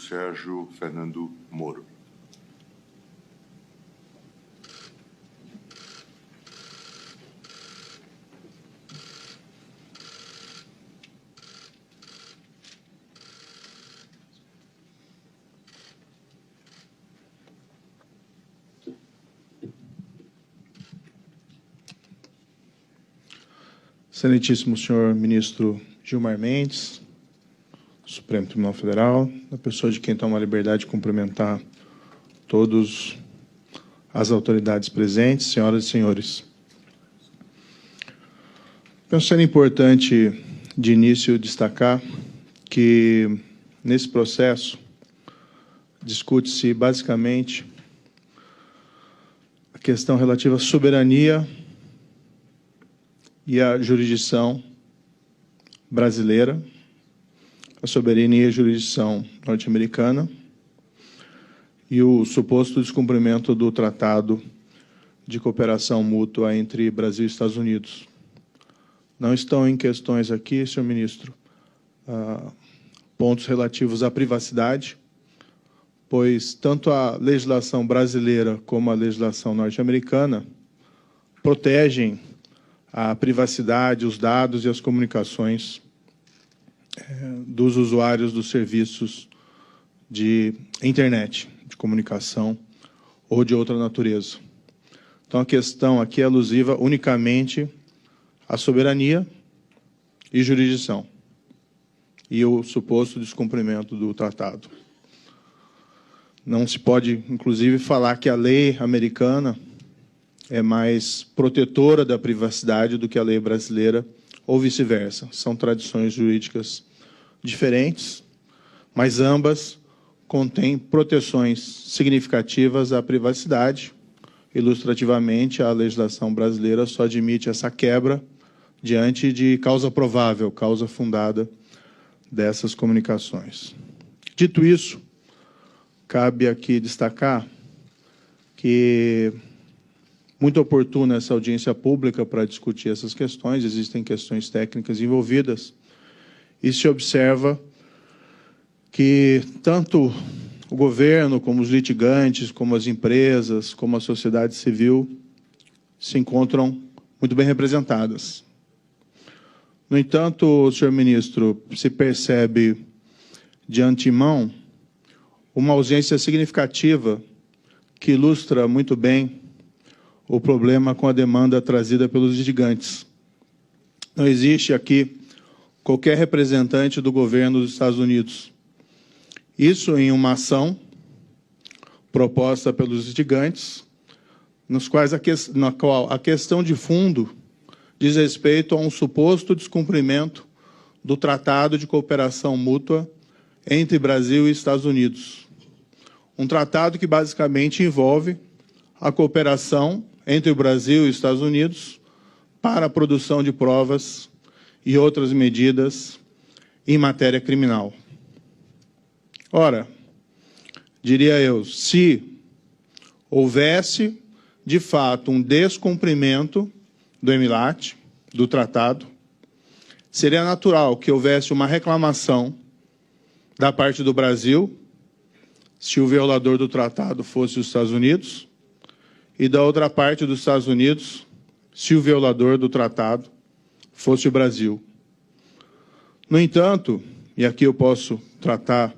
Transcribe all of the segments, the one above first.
Sérgio Fernando Moro. Excelentíssimo senhor ministro Gilmar Mendes, Supremo Tribunal Federal, na pessoa de quem toma a liberdade de cumprimentar todas as autoridades presentes, senhoras e senhores. Penso ser importante, de início, destacar que, nesse processo, discute-se, basicamente, a questão relativa à soberania e à jurisdição brasileira, a soberania e a jurisdição norte-americana e o suposto descumprimento do Tratado de Cooperação Mútua entre Brasil e Estados Unidos. Não estão em questões aqui, senhor ministro, pontos relativos à privacidade, pois tanto a legislação brasileira como a legislação norte-americana protegem a privacidade, os dados e as comunicações dos usuários dos serviços de internet, de comunicação ou de outra natureza. Então, a questão aqui é alusiva unicamente à soberania e jurisdição e o suposto descumprimento do tratado. Não se pode, inclusive, falar que a lei americana é mais protetora da privacidade do que a lei brasileira, ou vice-versa. São tradições jurídicas diferentes, mas ambas contêm proteções significativas à privacidade. Ilustrativamente, a legislação brasileira só admite essa quebra diante de causa provável, causa fundada dessas comunicações. Dito isso, cabe aqui destacar que muito oportuna essa audiência pública para discutir essas questões, existem questões técnicas envolvidas, e se observa que tanto o governo, como os litigantes, como as empresas, como a sociedade civil, se encontram muito bem representadas. No entanto, senhor ministro, se percebe de antemão uma ausência significativa que ilustra muito bem o problema com a demanda trazida pelos litigantes. Não existe aqui qualquer representante do governo dos Estados Unidos. Isso em uma ação proposta pelos litigantes, na qual a questão de fundo diz respeito a um suposto descumprimento do Tratado de Cooperação Mútua entre Brasil e Estados Unidos. Um tratado que basicamente envolve a cooperação entre o Brasil e os Estados Unidos para a produção de provas e outras medidas em matéria criminal. Ora, diria eu, se houvesse, de fato, um descumprimento do EMILAT, do tratado, seria natural que houvesse uma reclamação da parte do Brasil, se o violador do tratado fosse os Estados Unidos, e da outra parte dos Estados Unidos, se o violador do tratado fosse o Brasil. No entanto, e aqui eu posso tratar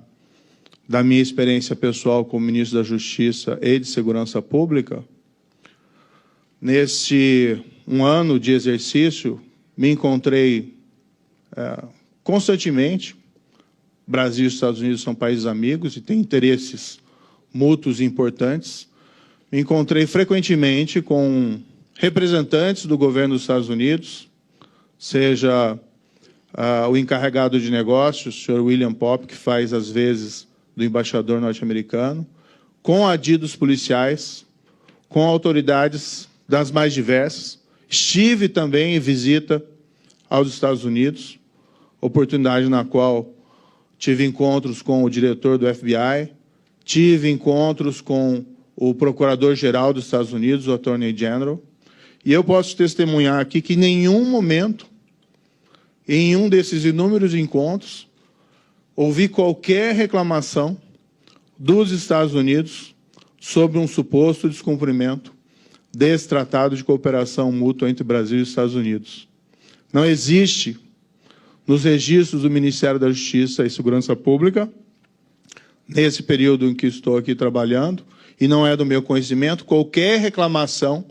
da minha experiência pessoal como ministro da Justiça e de Segurança Pública, nesse um ano de exercício, me encontrei constantemente, Brasil e Estados Unidos são países amigos e têm interesses mútuos importantes, me encontrei frequentemente com representantes do governo dos Estados Unidos, seja o encarregado de negócios, o senhor William Popp, que faz, às vezes, do embaixador norte-americano, com adidos policiais, com autoridades das mais diversas. Estive também em visita aos Estados Unidos, oportunidade na qual tive encontros com o diretor do FBI, tive encontros com o Procurador-Geral dos Estados Unidos, o Attorney General, e eu posso testemunhar aqui que em nenhum momento, em um desses inúmeros encontros, ouvi qualquer reclamação dos Estados Unidos sobre um suposto descumprimento desse Tratado de Cooperação Mútua entre Brasil e Estados Unidos. Não existe, nos registros do Ministério da Justiça e Segurança Pública, nesse período em que estou aqui trabalhando, e não é do meu conhecimento, qualquer reclamação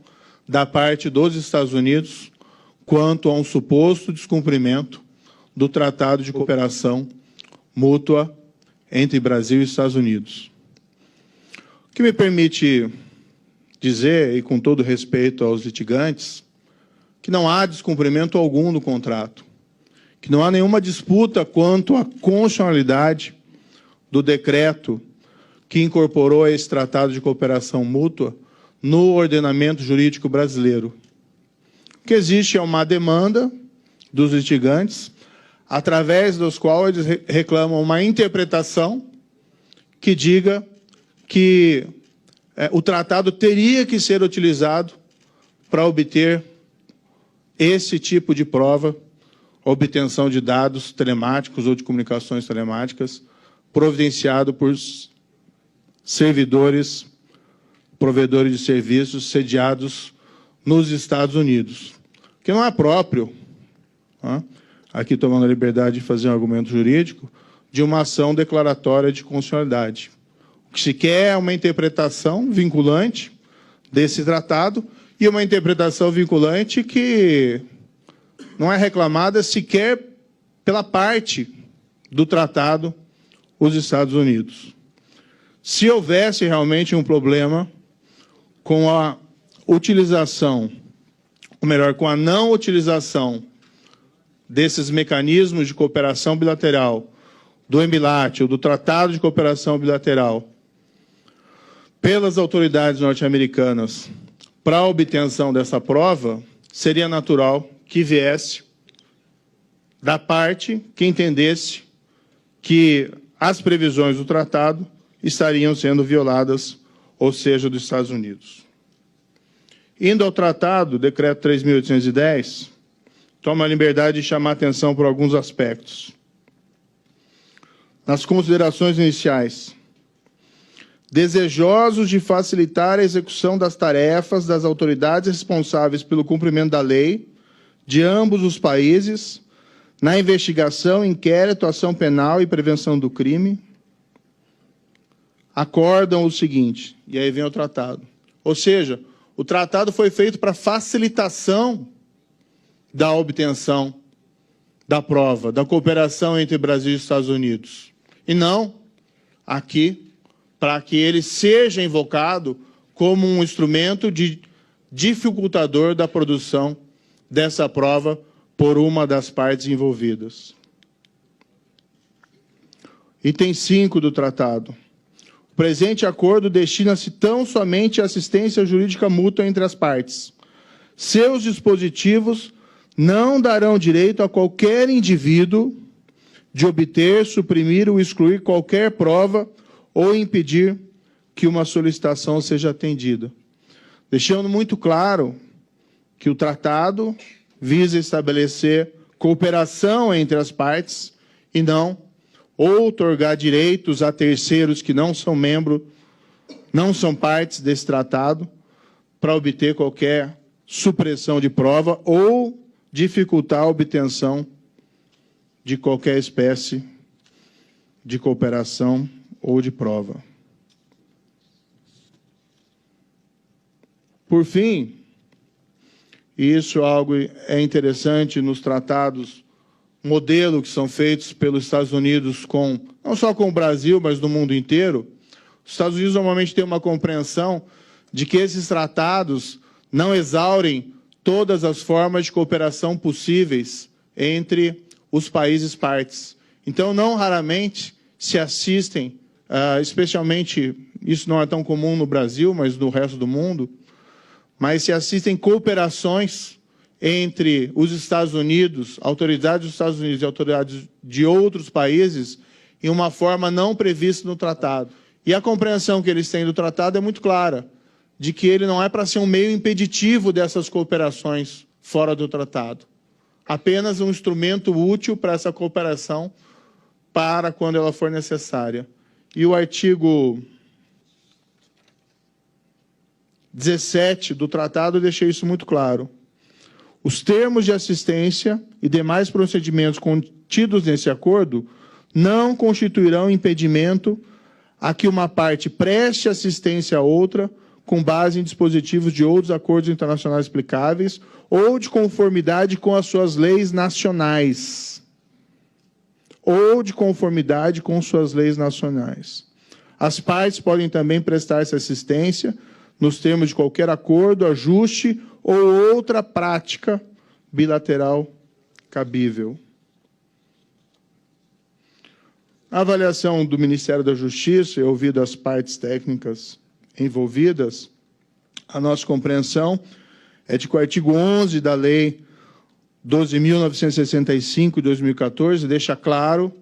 da parte dos Estados Unidos quanto a um suposto descumprimento do Tratado de Cooperação Mútua entre Brasil e Estados Unidos. O que me permite dizer, e com todo respeito aos litigantes, que não há descumprimento algum do contrato, que não há nenhuma disputa quanto à constitucionalidade do decreto que incorporou esse Tratado de Cooperação Mútua no ordenamento jurídico brasileiro. O que existe é uma demanda dos litigantes, através dos quais eles reclamam uma interpretação que diga que o tratado teria que ser utilizado para obter esse tipo de prova, obtenção de dados telemáticos ou de comunicações telemáticas, providenciado por servidores, provedores de serviços sediados nos Estados Unidos, que não é próprio, aqui tomando a liberdade de fazer um argumento jurídico, de uma ação declaratória de constitucionalidade. O que se quer é uma interpretação vinculante desse tratado e uma interpretação vinculante que não é reclamada sequer pela parte do tratado, os Estados Unidos. Se houvesse realmente um problema com a utilização, ou melhor, com a não utilização desses mecanismos de cooperação bilateral, do EMBILAT, ou do Tratado de Cooperação Bilateral, pelas autoridades norte-americanas para a obtenção dessa prova, seria natural que viesse da parte que entendesse que as previsões do tratado estariam sendo violadas, ou seja, dos Estados Unidos. Indo ao tratado, decreto 3.810, toma a liberdade de chamar a atenção por alguns aspectos. Nas considerações iniciais, desejosos de facilitar a execução das tarefas das autoridades responsáveis pelo cumprimento da lei de ambos os países, na investigação, inquérito, ação penal e prevenção do crime, acordam o seguinte, e aí vem o tratado. Ou seja, o tratado foi feito para facilitação da obtenção da prova, da cooperação entre Brasil e Estados Unidos. E não aqui para que ele seja invocado como um instrumento de dificultador da produção dessa prova por uma das partes envolvidas. Item 5 do tratado. O presente acordo destina-se tão somente à assistência jurídica mútua entre as partes. Seus dispositivos não darão direito a qualquer indivíduo de obter, suprimir ou excluir qualquer prova ou impedir que uma solicitação seja atendida. Deixando muito claro que o tratado visa estabelecer cooperação entre as partes e não outorgar direitos a terceiros que não são membros, não são partes desse tratado, para obter qualquer supressão de prova ou dificultar a obtenção de qualquer espécie de cooperação ou de prova. Por fim, e isso é interessante nos tratados modelo que são feitos pelos Estados Unidos não só com o Brasil, mas no mundo inteiro, os Estados Unidos normalmente têm uma compreensão de que esses tratados não exaurem todas as formas de cooperação possíveis entre os países partes. Então, não raramente se assistem, especialmente, isso não é tão comum no Brasil, mas no resto do mundo, mas se assistem cooperações entre os Estados Unidos, autoridades dos Estados Unidos e autoridades de outros países, em uma forma não prevista no tratado. E a compreensão que eles têm do tratado é muito clara, de que ele não é para ser um meio impeditivo dessas cooperações fora do tratado. Apenas um instrumento útil para essa cooperação, para quando ela for necessária. e o artigo 17 do tratado deixa isso muito claro. Os termos de assistência e demais procedimentos contidos nesse acordo não constituirão impedimento a que uma parte preste assistência a outra com base em dispositivos de outros acordos internacionais aplicáveis ou de conformidade com as suas leis nacionais. Ou de conformidade com suas leis nacionais. As partes podem também prestar essa assistência nos termos de qualquer acordo, ajuste ou outra prática bilateral cabível. A avaliação do Ministério da Justiça, e ouvido as partes técnicas envolvidas, a nossa compreensão é de que o artigo 11 da Lei 12.965, de 2014, deixa claro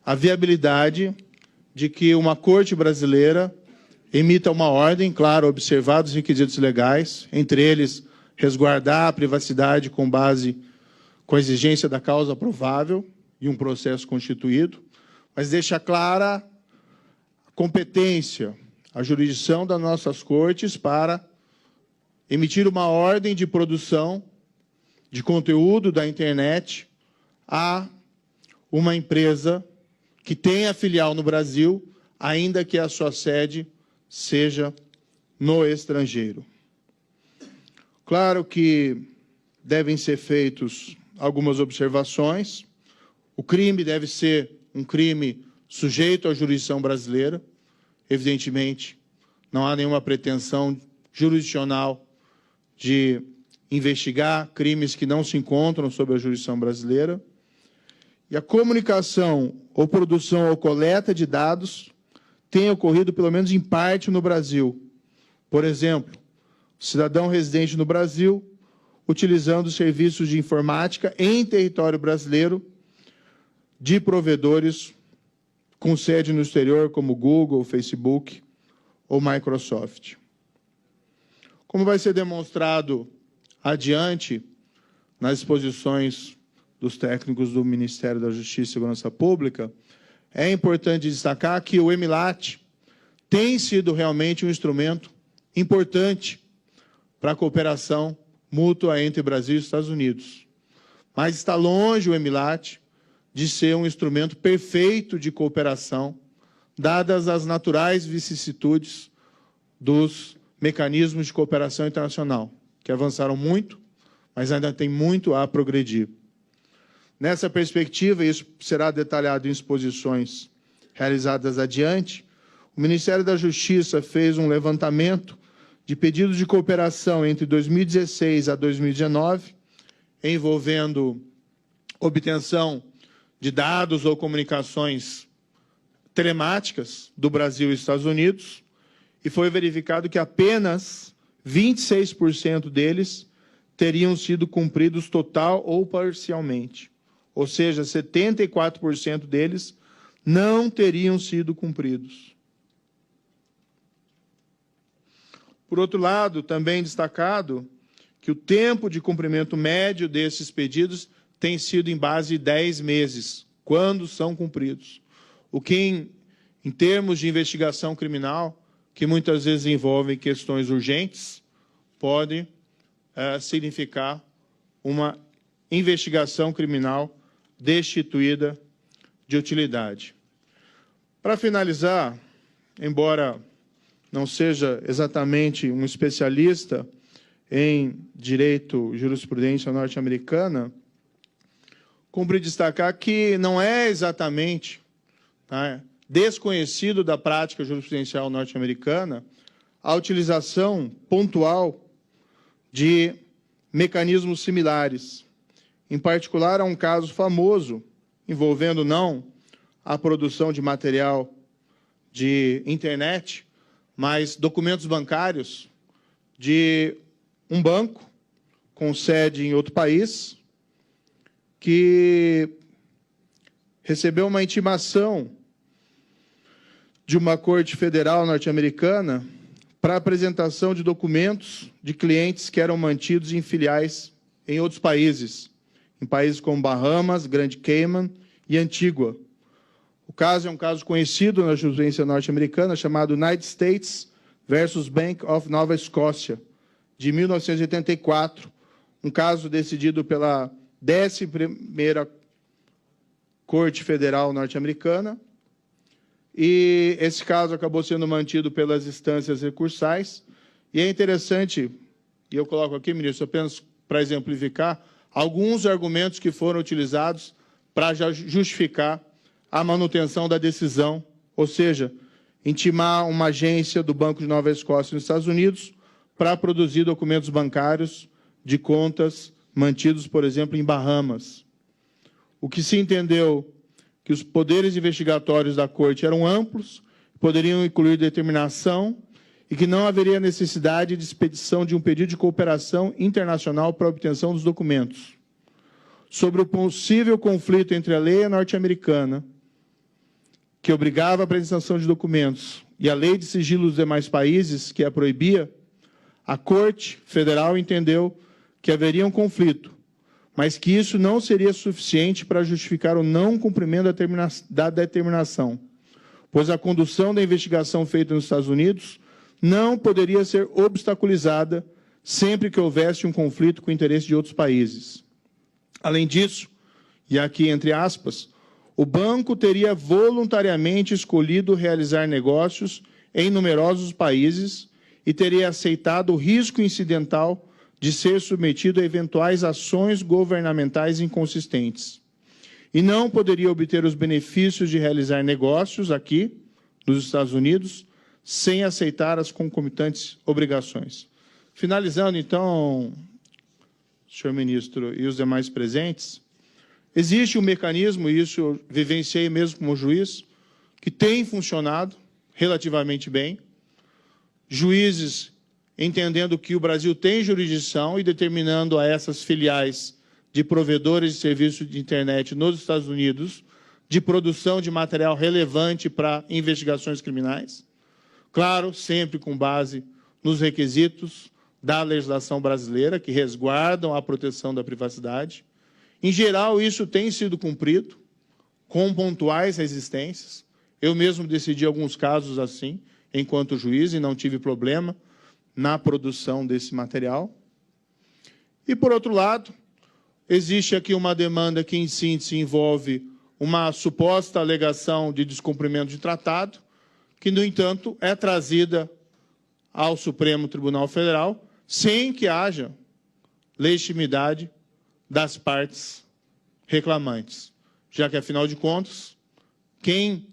a viabilidade de que uma corte brasileira emita uma ordem, claro, observados os requisitos legais, entre eles resguardar a privacidade com base com a exigência da causa provável e um processo constituído, mas deixa clara a competência, a jurisdição das nossas cortes para emitir uma ordem de produção de conteúdo da internet a uma empresa que tenha filial no Brasil, ainda que a sua sede seja no estrangeiro. Claro que devem ser feitas algumas observações. O crime deve ser um crime sujeito à jurisdição brasileira. Evidentemente, não há nenhuma pretensão jurisdicional de investigar crimes que não se encontram sob a jurisdição brasileira. E a comunicação ou produção ou coleta de dados tem ocorrido, pelo menos em parte, no Brasil. Por exemplo, cidadão residente no Brasil, utilizando serviços de informática em território brasileiro de provedores com sede no exterior, como Google, Facebook ou Microsoft. Como vai ser demonstrado adiante nas exposições dos técnicos do Ministério da Justiça e Segurança Pública, é importante destacar que o EMILAT tem sido realmente um instrumento importante para a cooperação mútua entre Brasil e Estados Unidos. Mas está longe o EMILAT de ser um instrumento perfeito de cooperação, dadas as naturais vicissitudes dos mecanismos de cooperação internacional, que avançaram muito, mas ainda tem muito a progredir. Nessa perspectiva, isso será detalhado em exposições realizadas adiante, o Ministério da Justiça fez um levantamento de pedidos de cooperação entre 2016 a 2019, envolvendo obtenção de dados ou comunicações telemáticas do Brasil e Estados Unidos, e foi verificado que apenas 26% deles teriam sido cumpridos total ou parcialmente. Ou seja, 74% deles não teriam sido cumpridos. Por outro lado, também destacado que o tempo de cumprimento médio desses pedidos tem sido em base de 10 meses, quando são cumpridos. O que, em termos de investigação criminal, que muitas vezes envolvem questões urgentes, pode significar uma investigação criminal destituída de utilidade. Para finalizar, embora não seja exatamente um especialista em direito e jurisprudência norte-americana, cumpre destacar que não é exatamente desconhecido da prática jurisprudencial norte-americana a utilização pontual de mecanismos similares. Em particular, há um caso famoso envolvendo não a produção de material de internet, mas documentos bancários de um banco com sede em outro país que recebeu uma intimação de uma corte federal norte-americana para a apresentação de documentos de clientes que eram mantidos em filiais em outros países, em países como Bahamas, Grande Cayman e Antígua. O caso é um caso conhecido na jurisprudência norte-americana, chamado United States versus Bank of Nova Escócia, de 1984, um caso decidido pela 11ª Corte Federal norte-americana, e esse caso acabou sendo mantido pelas instâncias recursais, e é interessante, e eu coloco aqui, ministro, apenas para exemplificar, alguns argumentos que foram utilizados para justificar a manutenção da decisão, ou seja, intimar uma agência do Banco de Nova Escócia nos Estados Unidos para produzir documentos bancários de contas mantidos, por exemplo, em Bahamas. O que se entendeu que os poderes investigatórios da Corte eram amplos, poderiam incluir determinação e que não haveria necessidade de expedição de um pedido de cooperação internacional para a obtenção dos documentos. Sobre o possível conflito entre a lei norte-americana, que obrigava a apresentação de documentos, e a lei de sigilo dos demais países, que a proibia, a Corte Federal entendeu que haveria um conflito, mas que isso não seria suficiente para justificar o não cumprimento da determinação, pois a condução da investigação feita nos Estados Unidos não poderia ser obstaculizada sempre que houvesse um conflito com o interesse de outros países. Além disso, e aqui entre aspas, o banco teria voluntariamente escolhido realizar negócios em numerosos países e teria aceitado o risco incidental de ser submetido a eventuais ações governamentais inconsistentes. E não poderia obter os benefícios de realizar negócios aqui, nos Estados Unidos, sem aceitar as concomitantes obrigações. Finalizando, então, senhor ministro e os demais presentes, existe um mecanismo, e isso eu vivenciei mesmo como juiz, que tem funcionado relativamente bem. Juízes entendendo que o Brasil tem jurisdição e determinando a essas filiais de provedores de serviços de internet nos Estados Unidos de produção de material relevante para investigações criminais. Claro, sempre com base nos requisitos da legislação brasileira, que resguardam a proteção da privacidade. Em geral, isso tem sido cumprido, com pontuais resistências. Eu mesmo decidi alguns casos assim, enquanto juiz, e não tive problema na produção desse material. E, por outro lado, existe aqui uma demanda que, em síntese, envolve uma suposta alegação de descumprimento de tratado, que, no entanto, é trazida ao Supremo Tribunal Federal sem que haja legitimidade das partes reclamantes, já que, afinal de contas, quem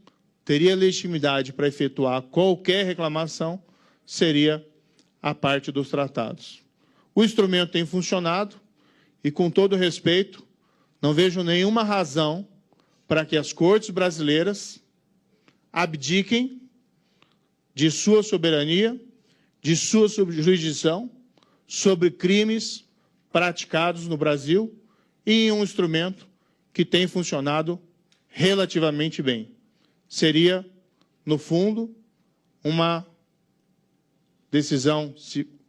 teria legitimidade para efetuar qualquer reclamação seria a parte dos tratados. O instrumento tem funcionado e, com todo respeito, não vejo nenhuma razão para que as cortes brasileiras abdiquem de sua soberania, de sua jurisdição sobre crimes praticados no Brasil e em um instrumento que tem funcionado relativamente bem. Seria, no fundo, uma decisão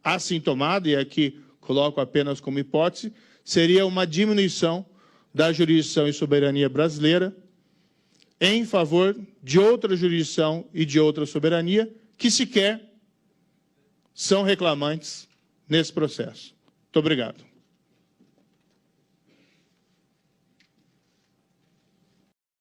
assintomada, e aqui coloco apenas como hipótese, seria uma diminuição da jurisdição e soberania brasileira em favor de outra jurisdição e de outra soberania que sequer são reclamantes nesse processo. Muito obrigado.